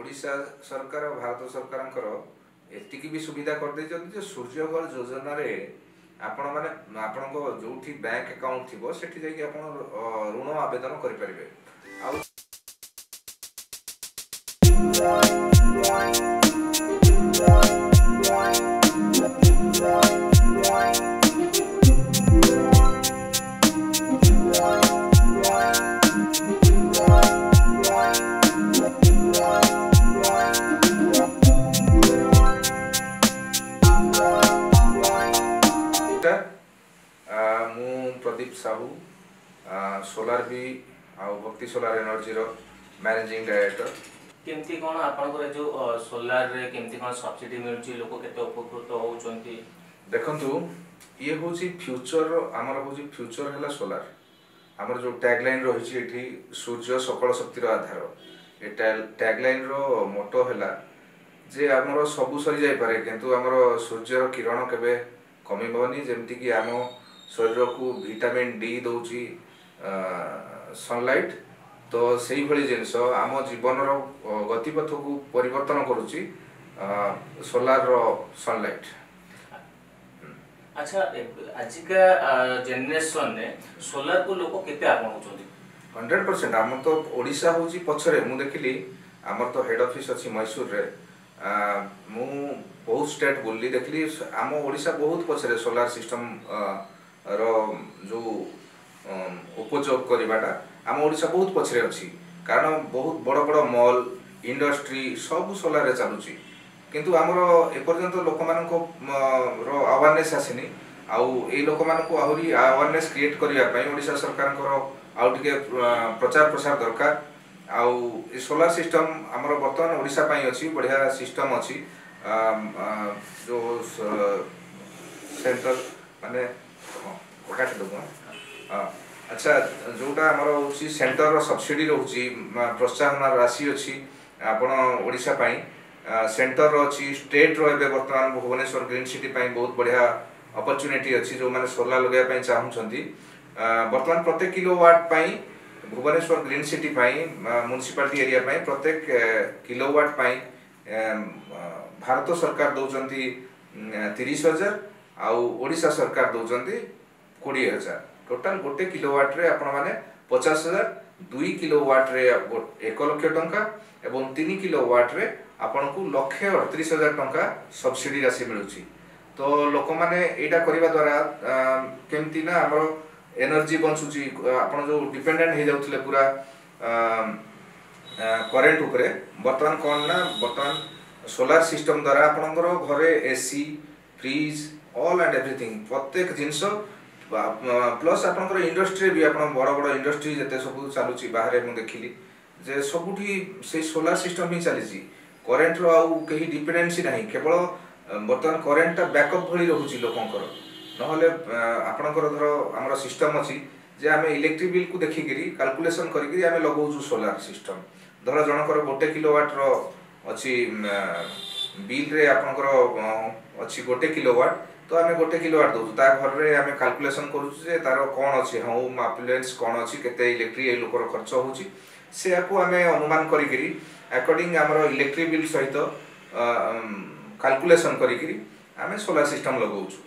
ओडिशा सरकार और भारत सरकार एतिकी भी सुविधा कर दे सूर्यघर योजना रे आपण माने आपण जो बैंक अकाउंट थी सेठी जाकि आपण ऋण आवेदन करि परिबे। प्रदीप साहू सोलार भी भक्ति सोलार एनर्जी रो मैनेजिंग डायरेक्टर। केमती कोन आपनकर जो सोलार रे केमती कोन सब्सिडी मिलुची लोक केते उपकृत होउचंती देखंतु ये होची फ्यूचर हमर होची फ्यूचर हला सोलार हमर जो टैगलाइन रहिची एठी सूर्य सकल शक्ति रो आधार ए टैगलाइन रो मोटो हला जे हमर सब सरी जाय पारे किंतु हमर सूर्य रो किरण केबे कमिबोनी जेमति कि हम शरीर को विटामिन डी दौची सनलाइट तो सही भली जिनस आम जीवन गतिपथ को परिवर्तन करुची सोलार रो सनलाइट। अच्छा आजिका जेनरेशन ने सोलार को लोक केते आपणुचंती 100% आम तो ओडिशा होची पछरे मु देखिली आमर तो हेड ऑफिस अछि मैसूर रे मु बहुत स्टेट बुल्ली देखली आम ओडिशा बहुत पछरे सोलार सिस्टम रो जो उपयोग करवाटा आम ओडिशा बहुत पछरे अछि कारण बहुत बड़ बड़ मॉल इंडस्ट्री सब सोलार रे चलुची किंतु हमर एपर्यंत लोक मानको रो अवेयरनेस आसिनी आउ ए लोक मानको आहुरी अवेयरनेस क्रिएट करिया पई ओडिशा सरकार को आउ टिके प्रचार प्रसार दरकार आउ ए सोलार सिस्टम हमर वर्तमान ओडिशा पई अछि बढ़िया सिस्टम अछि जो सेंटर माने काट दो अच्छा जोटा हमर होची सेंटर रो सब्सिडी रहउची प्रोत्साहन राशि अछि आपण ओडिशा पई सेंटर रो अछि स्टेट रो एबे वर्तमान भुवनेश्वर ग्रीन सिटी पई बहुत बढ़िया अपॉर्चुनिटी अछि जो माने सोलार लगे पई चाहू छथि वर्तमान प्रत्येक किलोवाट पई भुवनेश्वर ग्रीन सिटी पई म्युनिसिपलिटी एरिया पई प्रत्येक किलोवाट पई भारत सरकार दउचंती 30,000 आउ ओडिशा सरकार दउचंती 20,000 टोटल गोटे किलोवाट रे आपण माने 50,000 2 किलोवाट रे 1 लाख टंका एवं 3 किलोवाट रे आपण को 1,38,000 टंका सब्सिडी राशि मिलुची। तो लोक माने एटा करिबा द्वारा केमती ना हमर एनर्जी बंचुची आपण जो डिपेंडेंट हे जाउतले पूरा करेंट उपरे वर्तमान कोन ना वर्तमान सोलार सिस्टम द्वारा आपनकर घरे AC fridge all and everything प्रत्येक जिंस प्लस आपनकर इंडस्ट्री भी आपण बड़ बड़ इंडस्ट्री जते सब चालुची बाहरे मु देखिली जे सबुठी से सोलार सिस्टम ही चलीची करेंट रो आउ कहीं डिपेंडेंसी नहीं केवल वर्तमान करेंट बैकअप भली रहउची लोकंकर नहले आपनकर धर हमर सिस्टम अछि जे आमे इलेक्ट्रिक बिल को देखि गिरी कैलकुलेशन करि गिरी आमे लगौछु सोलार सिस्टम धर जनकर 1 किलोवाट रो अछि बिल रे आपनकर अछि 1 किलोवाट तो आमे 1 किलोवाट दउ ता घर रे आमे कैलकुलेशन करू जे तारो कोन अछि होम अप्लायंस कोन अछि केते इलेक्ट्रिक ए लोकर खर्च होउची से आपको आमे अनुमान करि गिरी अकॉर्डिंग हमर इलेक्ट्रिक बिल सहित कैलकुलेशन करि गिरी आमे सोलार सिस्टम लगौछु।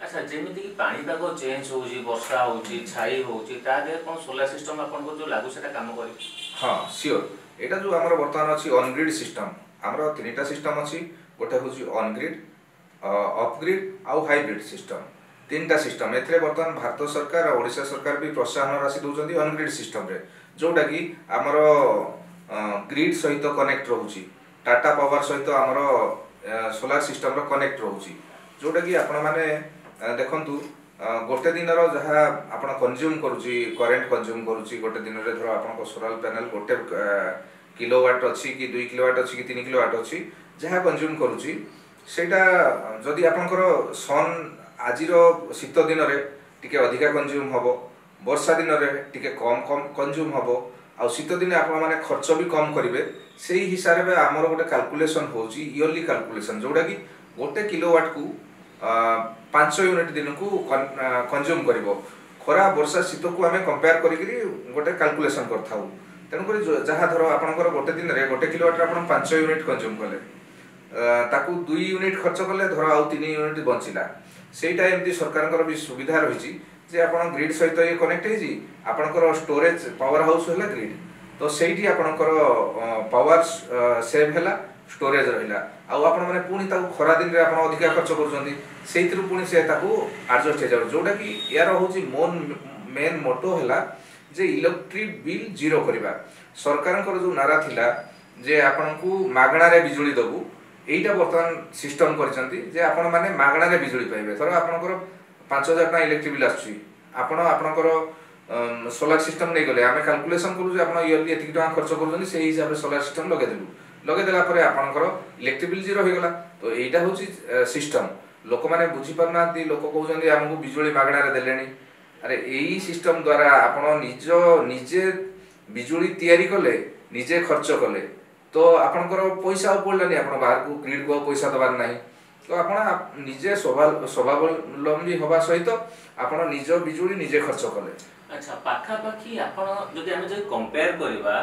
अच्छा जेमिति कि पानी पागो चेंज होउची वर्षा होउची छाई होउची ता दे कोन सोलार सिस्टम आपन को जो लागू सेटा काम करी हां श्योर एटा जो हमर वर्तमान अछि ऑन ग्रिड सिस्टम हमर तीनटा सिस्टम अछि गोटे होची ऑन ग्रिड ऑफ ग्रिड आउ हाइब्रिड सिस्टम तीनटा सिस्टम एथरे वर्तमान भारत सरकार और ओडिशा सरकार भी प्रोत्साहन राशि दउचंदी ऑन ग्रिड सिस्टम रे जोटा कि हमर ग्रिड सहित कनेक्ट रहउची टाटा पावर सहित हमर सोलार सिस्टम रो कनेक्ट रहउची जोटा कि आपण माने देखंतु गोटे दिन रो जहा आपण कंज्यूम करूची करेंट कंज्यूम करूची गोटे दिन रे धर आपण को सोलार पैनल गोटे किलोवाट अछि कि 2 किलोवाट अछि कि 3 किलोवाट अछि जहा कंज्यूम करूची सेटा जदि आपनकर सन आजिरो शीत दिन रे टिके अधिका कंज्यूम हबो वर्षा दिन रे टिके कम कंज्यूम हबो आ शीत दिन आपण माने खर्च भी कम करिवे सेही हिसाब रे हमर गोटे कैलकुलेशन होची ईयरली कैलकुलेशन जोडा कि गोटे किलोवाट को 5 यूनिट दिन को कंज्यूम करिवो खरा वर्षा शीत को हमें कंपेयर करी गोटे कैलकुलेशन करथाउ तेणुक जहाँ धर आपंकर गोटे दिन में 1 किलोवाट आप 5 यूनिट कंज्यूम कले ताकू 2 यूनिट खर्च कले धर आउ 3 यूनिट बंचला सेटा एमती सरकार भी सुविधा रही जे आप ग्रिड सहित ये कनेक्ट होकर स्टोरेज पावर हाउस है ग्रिड तो सही आपणकर पावर सेव है स्टोरेज रहा आपण मैंने पुणी खरा दिन में आप अधिका खर्च कर पुणी से आडजस्ट हो जाए जोटा कि यार हूँ मेन मोटो है जे इलेक्ट्रिक बिल जीरो करवा सरकार जो नारा थिला जे आपण को मागणार बिजुली दबू यहीटा बर्तमान सिस्टम कर आपण मैंने मागणार बिजुली पाइबे थर आपंकर 5,000 टका इलेक्ट्रिक बिल आसपर सोलार सिस्टम नहीं गले आम कैलकुलेसन करूँ आप इयरली एतिक टका खर्च कर हिसाब से सोलार सिस्टम लगेदेलु लगेदेला आपंकर इलेक्ट्रिक बिल जीरो होगला तो यहाँ हूँ सिस्टम लोक मैंने बुझीपार ना लोक कहते आमको बिजुली मागणार देले अरे यही सिस्टम द्वारा आपण निजे बिजुली तैयारी कले निजे खर्च कले तो आपणकर पैसा पड़लानी आप बाहर को ग्रिड को पैसा दबार ना तो आप निजे स्वावलंबी हवा सहित आप निज बिजुली निजे खर्च कले। अच्छा पाखापाखि आपण जदि आमे जे कंपेयर करबा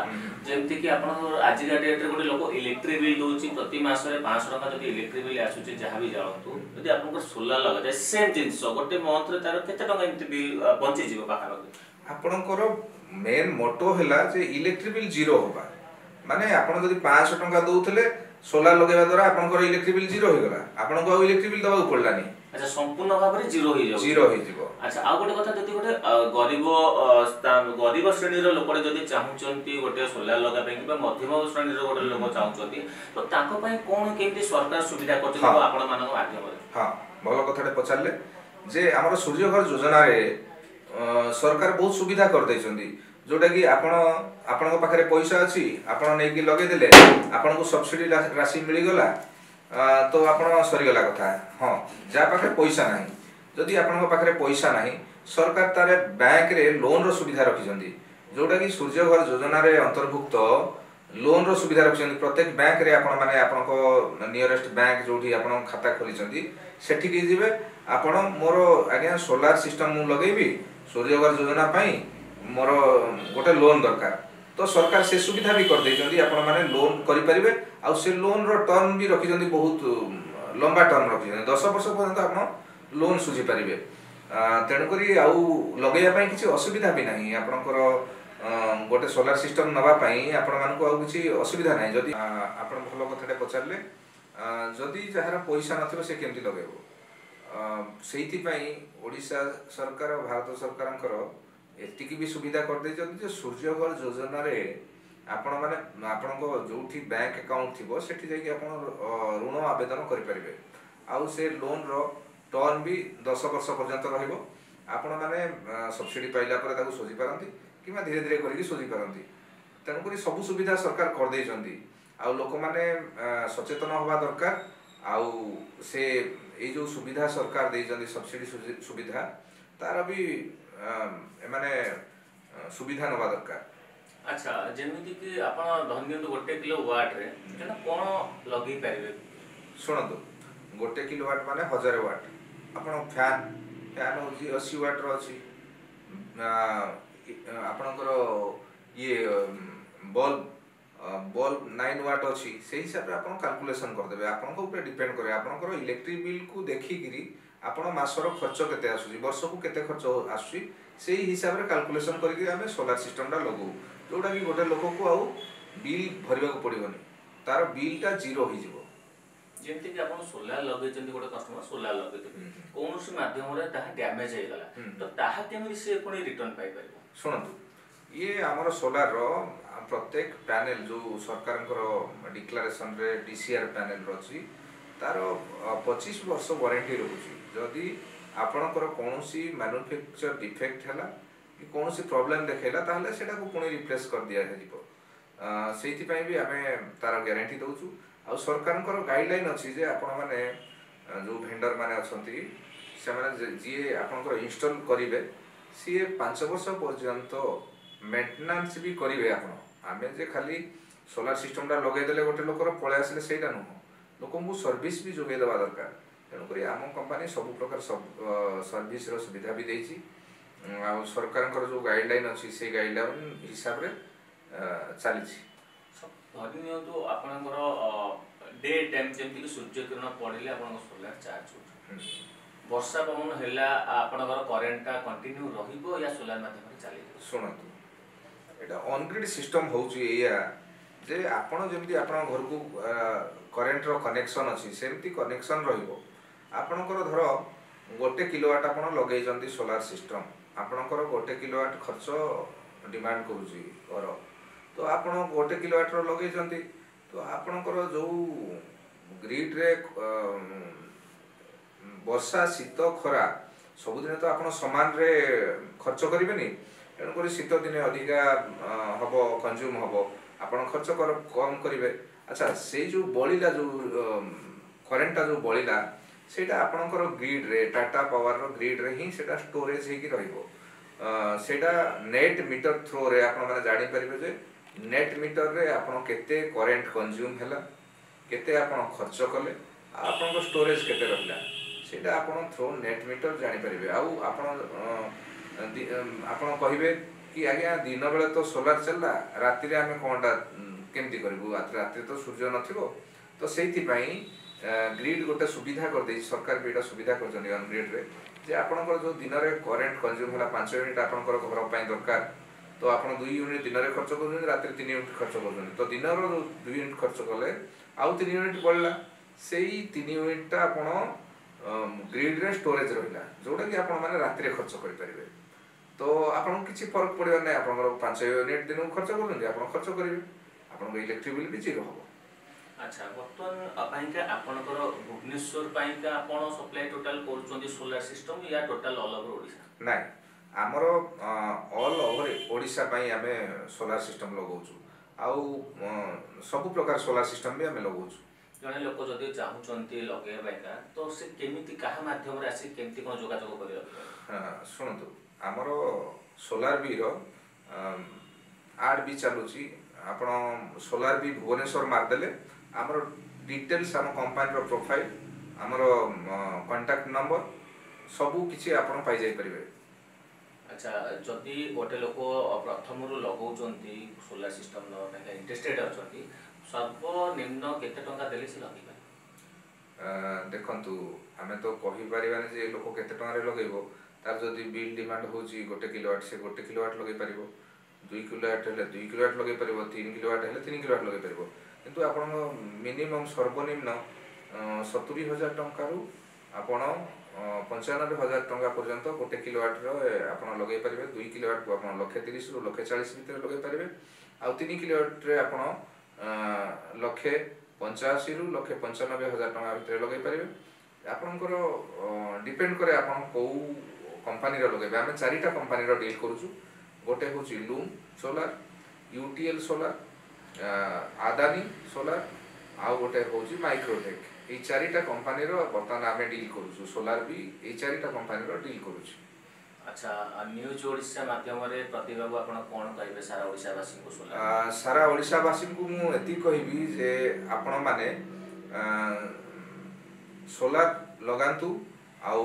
जेमति कि आपण आजिका डेट रे गोटे लोक इलेक्ट्रिक बिल दोची प्रति मास रे 500 टका जदि इलेक्ट्रिक बिल आसुची जहा भी जाळंतु जदि आपन सोलार लगा जाय सेम जिंस गोटे मंथ रे तार केते टका एमति बिल बंची जीव पाखापाखि आपनकर मेन मोटो हैला जे इलेक्ट्रिक बिल जीरो होबा माने आपण जदि 500 टका दउथले सोलार लगेबा द्वारा आपनकर इलेक्ट्रिक बिल जीरो होगला आपन को इलेक्ट्रिक बिल दबा पड़लानी अच्छा संपूर्ण भाव रे जीरो हो जीरो अच्छा आ गोटे कथा जदि गोटे गरीब श्रेणी रो लोक जदि चाहुचंती गोटे सोलार लगा पे कि मध्यम श्रेणी रो गोटे लोक चाहुचंती तो ताको पय कोन केमति सरकार सुविधा करछन आपण मानक माध्यम रे हां भलो कथाटे पचारले जे हमर सूर्य घर योजना रे सरकार बहुत सुविधा कर दैछंती जोटा कि आपण पाखरे पैसा अछि आपण नै कि लगे देले आपण को सब्सिडी राशि मिली गला तो आपण सरी गला कथा हां जा पाखरे पैसा नाही जदि आपण पाखरे पैसा नाही सरकार तारे बैंक रे लोन रो सुविधा रखिजंती जोटा कि सूर्य घर योजना रे अंतर्भुक्त लोन रो सुविधा रखिजंती प्रत्येक बैंक रे आपण माने आपण को नियरेस्ट बैंक जोठी आपण खाता खोलिजंती सेठी कि जिवे आपण मोर आज्ञा सोलार सिस्टम मु लगेबी सूर्य घर योजना पई मोर गोटे लोन दरकार तो सरकार से सुविधा भी कर देइछंती आपण माने लोन करि परिबे आ से लोन रो टर्म भी रखिजंती बहुत लंबा टर्म रखिजंती 10 वर्ष पर्यंत आपण लोन सुझी पारिबे तेणु करी आउ लगेया पई किछि असुविधा भी नाही आपनकर गोटे सोलार सिस्टम नबा पई आपण मानको आउ किछि असुविधा नाही जदी आपण भलो कथाटे पचारले जदी जहार पैसा नथिबो से केमति लगेबो सेहिति पई ओडिसा सरकार भारत सरकारंकर एतिकी भी सुविधा कर देइछंती जे सूर्य घर योजना रे आपण माने आपण को जोठी बैंक अकाउंट थिबो सेठी जाई कि आपण ऋण आवेदन करि परिबे आउ से लोन रो टर्म भी 10 वर्ष पर्यंत रहइबो आपण माने सब्सिडी पाइला पर ताको सोझी पारंती किमा धीरे धीरे करिकि सोझी पारंती तेणु करी सब सुविधा सरकार कर देइछंती आउ लोक माने सचेतन होबा दरकार आउ से ए जो सुविधा सरकार देइछंती सब्सिडी सुविधा तार भी माने सुविधा नबा दरकार। अच्छा जेमिति कि आपण धन्यंतु 1 किलोवाट रे केना कोन लगि पारिबे सुनंतु 1 किलोवाट माने 1000 वाट आपण फैन होची 80 वाट रो अछि आपणकर ये बल्ब 9 वाट अछि से हिसाब रे आपण कैलकुलेशन कर देबे आपण को ऊपर डिपेंड करे आपणकर इलेक्ट्रिक बिल को देखि गिरी आपण मासर खर्च केते आसुची वर्ष को केते खर्च आसुची सेही हिसाब रे कैलकुलेशन करके हमें सोलार सिस्टम टा लगो जोटा कि गोटे लोक को आउ बिल भरिबा को पड़िबनी तार बिल टा जीरो हो जिवो जेमति कि आपण सोलार लगेचंती गोटे कस्टमर सोलार लगेते कोनोसी माध्यम रे ताहा डैमेज हे गला तो ताहा केमि से कोनी रिटर्न पाइ परबो सुनतु ये हमर सोलार रो प्रत्येक पैनल जो सरकार डिक्लेरेशन रे डीसीआर पैनल रछि तार 25 वर्ष वारंटी रहउछि जदि आपणकर कोनोसी मैन्युफैक्चर डिफेक्ट हैला कि कोनोसी प्रॉब्लम देखेला ताहले सेटा को पुणी रिप्लेस कर दिया हेजिबो सेहिति पई भी हमें तार गारंटी दउछु आ सरकारकर गाइडलाइन अछि जे आपण माने जो वेंडर माने अछंती से माने जे आपणकर इंस्टॉल करिवे सी 5 वर्ष पर्यंत मेंटेनेंस भी करिवे आपण आमे जे खाली सोलार सिस्टम टा लगे देले गोटे लोकर पळे आसले सेटा न लोकमु सर्विस भी जोगे देवा दरकार तेणु करी आम कंपनी सब प्रकार सर्विस रो सुविधा भी देछि आ सरकारकर जो गाइडलाइन अछि से गाइडलाइन हिसाब रे ଚାଲିଛି। ଧରି ନିଅନ୍ତୁ ଆପଣଙ୍କର ଡେ ଟାଇମ୍ ଯେମିତିକି ସୂର୍ଯ୍ୟ କିରଣ ପଡ଼ିଲେ ଆପଣଙ୍କ ସୋଲାର ଚାର୍ଜ ହେଉଛି, ବର୍ଷା ପବନ ହେଲା ଆପଣଙ୍କର କରେଣ୍ଟଟା କଣ୍ଟିନ୍ୟୁ ରହିବ ୟା ସୋଲାର ମାଧ୍ୟମରେ ଚାଲିବ? ଶୁଣନ୍ତୁ, ଏଇଟା ଅନଗ୍ରିଡ୍ ସିଷ୍ଟମ୍ ହେଉଛି ଏଇଆ ଯେ ଆପଣ ଯେମିତି ଆପଣଙ୍କ ଘରକୁ କରେଣ୍ଟର କନେକ୍ସନ୍ ଅଛି ସେମିତି କନେକ୍ସନ୍ ରହିବ। ଆପଣଙ୍କର ଧର 1 କିଲୋୱାଟ୍ ଆପଣ ଲଗେଇଛନ୍ତି ସୋଲାର ସିଷ୍ଟମ୍, ଆପଣଙ୍କର 1 କିଲୋୱାଟ୍ ଖର୍ଚ୍ଚ ଡିମାଣ୍ଡ କରୁଛି ଘର, ତ ଆପଣ 1 କିଲୋୱାଟ୍ର ଲଗେଇଛନ୍ତି, ତ ଆପଣଙ୍କର ଯେଉଁ ଗ୍ରିଡ୍ରେ ବର୍ଷା ଶୀତ ଖରା ସବୁଦିନ ତ ଆପଣ ସମାନରେ ଖର୍ଚ୍ଚ କରିବେନି, ତେଣୁକରି ଶୀତ ଦିନେ ଅଧିକା ହେବ କନଜ୍ୟୁମ୍ ହେବ, ଆପଣ ଖର୍ଚ୍ଚ କମ୍ କରିବେ। ଆଚ୍ଛା, ସେଇ ଯେଉଁ ବଳିଲା ଯେଉଁ କରେଣ୍ଟଟା ଯେଉଁ ବଳିଲା ସେଇଟା ଆପଣଙ୍କର ଗ୍ରିଡ୍ରେ ଟାଟା ପାୱାରର ଗ୍ରିଡ୍ରେ ହିଁ ସେଇଟା ଷ୍ଟୋରେଜ୍ ହେଇକି ରହିବ। ସେଇଟା ନେଟ୍ ମିଟର ଥ୍ରୋରେ ଆପଣମାନେ ଜାଣିପାରିବେ ଯେ ନେଟ୍ ମିଟରରେ ଆପଣ କେତେ କରେଣ୍ଟ କନଜ୍ୟୁମ୍ ହେଲା, କେତେ ଆପଣ ଖର୍ଚ୍ଚ କଲେ, ଆଉ ଆପଣଙ୍କ ଷ୍ଟୋରେଜ୍ କେତେ ରହିଲା, ସେଇଟା ଆପଣ ଥ୍ରୋ ନେଟ୍ ମିଟର ଜାଣିପାରିବେ। ଆଉ ଆପଣ କହିବେ କି ଆଜ୍ଞା ଦିନ ବେଳେ ତ ସୋଲାର ଚାଲିଲା, ରାତିରେ ଆମେ କ'ଣଟା କେମିତି କରିବୁ, ରାତିରେ ତ ସୂର୍ଯ୍ୟ ନଥିବ। ତ ସେଇଥିପାଇଁ ଗ୍ରିଡ୍ ଗୋଟେ ସୁବିଧା କରିଦେଇଛି, ସରକାର ବି ଏଇଟା ସୁବିଧା କରିଛନ୍ତି ଅନଗ୍ରିଡ୍ରେ, ଯେ ଆପଣଙ୍କର ଯେଉଁ ଦିନରେ କରେଣ୍ଟ କନଜ୍ୟୁମ୍ ହେଲା 5 ୟୁନିଟ୍ ଆପଣଙ୍କର ଘର ପାଇଁ ଦରକାର, ତ ଆପଣ 2 ୟୁନିଟ୍ ଦିନରେ ଖର୍ଚ୍ଚ କରୁଛନ୍ତି, ରାତିରେ 3 ୟୁନିଟ୍ ଖର୍ଚ୍ଚ କରୁଛନ୍ତି, ତ ଦିନର 2 ୟୁନିଟ୍ ଖର୍ଚ୍ଚ କଲେ ଆଉ 3 ୟୁନିଟ୍ ବଳିଲା, ସେଇ 3 ୟୁନିଟ୍ଟା ଆପଣ ଗ୍ରିଡ୍ରେ ଷ୍ଟୋରେଜ୍ ରହିଲା, ଯେଉଁଟାକି ଆପଣମାନେ ରାତିରେ ଖର୍ଚ୍ଚ କରିପାରିବେ। ତ ଆପଣଙ୍କୁ କିଛି ଫରକ ପଡ଼ିବ ନାହିଁ, ଆପଣଙ୍କର 5 ୟୁନିଟ୍ ଦିନକୁ ଖର୍ଚ୍ଚ କରୁଛନ୍ତି, ଆପଣ ଖର୍ଚ୍ଚ କରିବେ, ଆପଣଙ୍କ ଇଲେକ୍ଟ୍ରିକ୍ ବିଲ୍ ବି ଜିରୋ ହେବ। ଆଚ୍ଛା, ବର୍ତ୍ତମାନ ପାଇଁକା ଆପଣଙ୍କର ଭୁବନେଶ୍ୱର ପାଇଁକା ଆପଣ ସପ୍ଲାଏ ଟୋଟାଲ କରୁଛନ୍ତି ସୋଲାର ସିଷ୍ଟମ୍ ୟା ଟୋଟାଲ ଅଲ୍ ଓଭର ଓଡ଼ିଶା? ନାଇଁ, ଆମର ଅଲ୍ ଓଭର ଓଡ଼ିଶା ପାଇଁ ଆମେ ସୋଲାର ସିଷ୍ଟମ୍ ଲଗାଉଛୁ, ଆଉ ସବୁ ପ୍ରକାର ସୋଲାର ସିଷ୍ଟମ୍ ବି ଆମେ ଲଗାଉଛୁ। ଜଣେ ଲୋକ ଯଦି ଚାହୁଁଛନ୍ତି ଲଗେଇବା ପାଇଁକା, ତ ସେ କେମିତି କାହା ମାଧ୍ୟମରେ ଆସି କେମିତି କ'ଣ ଯୋଗାଯୋଗ କରିବ? ଶୁଣନ୍ତୁ, ଆମର ସୋଲାର ବିର ଆଡ୍ ବି ଚାଲୁଛି, ଆପଣ ସୋଲାର ବି ଭୁବନେଶ୍ୱର ମାରିଦେଲେ ଆମର ଡିଟେଲ୍ସ, ଆମ କମ୍ପାନୀର ପ୍ରୋଫାଇଲ୍, ଆମର କଣ୍ଟାକ୍ଟ ନମ୍ବର ସବୁ କିଛି ଆପଣ ପାଇଯାଇପାରିବେ। ଆଚ୍ଛା, ଯଦି ଗୋଟେ ଲୋକ ପ୍ରଥମରୁ ଲଗାଉଛନ୍ତି ସୋଲାର ସିଷ୍ଟମ୍ ନେବା ପାଇଁ ଇଣ୍ଟରେଷ୍ଟେଡ୍ ଅଛନ୍ତି, ସର୍ବନିମ୍ନ କେତେ ଟଙ୍କା ଦେଲେ ସେ ଲଗେଇପାରିବେ? ଦେଖନ୍ତୁ, ଆମେ ତ କହିପାରିବାନି ଯେ ଲୋକ କେତେ ଟଙ୍କାରେ ଲଗେଇବ, ତାର ଯଦି ବିଲ୍ ଡିମାଣ୍ଡ ହେଉଛି 1 କିଲୋୱାଟ୍, ସେ 1 କିଲୋୱାଟ୍ ଲଗେଇ ପାରିବ, 2 କିଲୋୱାଟ୍ ହେଲେ 2 କିଲୋୱାଟ୍ ଲଗେଇ ପାରିବ, 3 କିଲୋୱାଟ୍ ହେଲେ 3 କିଲୋୱାଟ୍ ଲଗେଇ ପାରିବ। କିନ୍ତୁ ଆପଣଙ୍କ ମିନିମମ୍ ସର୍ବନିମ୍ନ 70,000 ଟଙ୍କାରୁ ଆପଣ 95,000 ଟଙ୍କା ପର୍ଯ୍ୟନ୍ତ 1 କିଲୋୱାଟ୍ର ଆପଣ ଲଗେଇ ପାରିବେ। 2 କିଲୋୱାଟ୍କୁ ଆପଣ 130,000ରୁ 140,000 ଭିତରେ ଲଗେଇ ପାରିବେ, ଆଉ 3 କିଲୋୱାଟ୍ରେ ଆପଣ 185,000ରୁ 195,000 ଟଙ୍କା ଭିତରେ ଲଗେଇ ପାରିବେ। ଆପଣଙ୍କର ଡିପେଣ୍ଡ କରେ ଆପଣ କେଉଁ କମ୍ପାନୀର ଲଗେଇବେ। ଆମେ 4ଟା କମ୍ପାନୀର ଡିଲ୍ କରୁଛୁ, ଗୋଟେ ହେଉଛି loom solar, UTL solar, Adani solar, ଆଉ ଗୋଟେ ହେଉଛି ମାଇକ୍ରୋଟେକ୍। ଏଇ 4ଟା କମ୍ପାନୀର ବର୍ତ୍ତମାନ ଆମେ ଡିଲ୍ କରୁଛୁ, ସୋଲାର ବି ଏଇ 4ଟା କମ୍ପାନୀର ଡିଲ୍ କରୁଛୁ। ଆଚ୍ଛା, ନ୍ୟୁଜ୍ ଓଡ଼ିଶା ମାଧ୍ୟମରେ ପ୍ରତିଭାକୁ ଆପଣ କ'ଣ କହିବେ ସାରା ଓଡ଼ିଶାବାସୀଙ୍କୁ? ସାରା ଓଡ଼ିଶାବାସୀଙ୍କୁ ମୁଁ ଏତିକି କହିବି ଯେ ଆପଣମାନେ ସୋଲାର ଲଗାନ୍ତୁ, ଆଉ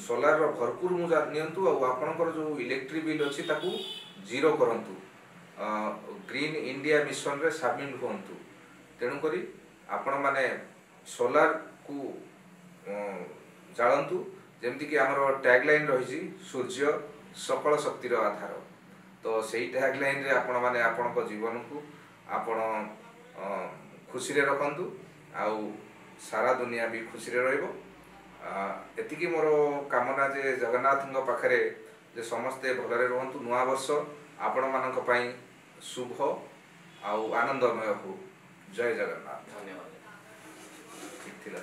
ସୋଲାରର ଭରପୁର ନିଅନ୍ତୁ, ଆଉ ଆପଣଙ୍କର ଯେଉଁ ଇଲେକ୍ଟ୍ରିକ୍ ବିଲ୍ ଅଛି ତାକୁ ଜିରୋ କରନ୍ତୁ, ଗ୍ରୀନ୍ ଇଣ୍ଡିଆ ମିଶନରେ ସାମିଲ ହୁଅନ୍ତୁ। ତେଣୁକରି ଆପଣମାନେ ସୋଲାରକୁ ଜାଳନ୍ତୁ, ଯେମିତିକି ଆମର ଟ୍ୟାଗଲାଇନ୍ ରହିଛି ସୂର୍ଯ୍ୟ ସକଳ ଶକ୍ତିର ଆଧାର। ତ ସେଇ ଟ୍ୟାଗଲାଇନ୍ରେ ଆପଣମାନେ ଆପଣଙ୍କ ଜୀବନକୁ ଆପଣ ଖୁସିରେ ରଖନ୍ତୁ, ଆଉ ସାରା ଦୁନିଆ ବି ଖୁସିରେ ରହିବ। ଏତିକି ମୋର କାମନା ଯେ ଜଗନ୍ନାଥଙ୍କ ପାଖରେ ଯେ ସମସ୍ତେ ଭଲରେ ରୁହନ୍ତୁ, ନୂଆବର୍ଷ ଆପଣମାନଙ୍କ ପାଇଁ ଶୁଭ ଆଉ ଆନନ୍ଦମୟ ହଉ। ଜୟ ଜଗନ୍ନାଥ। ଧନ୍ୟବାଦ। ଠିକ୍ ଥିଲା।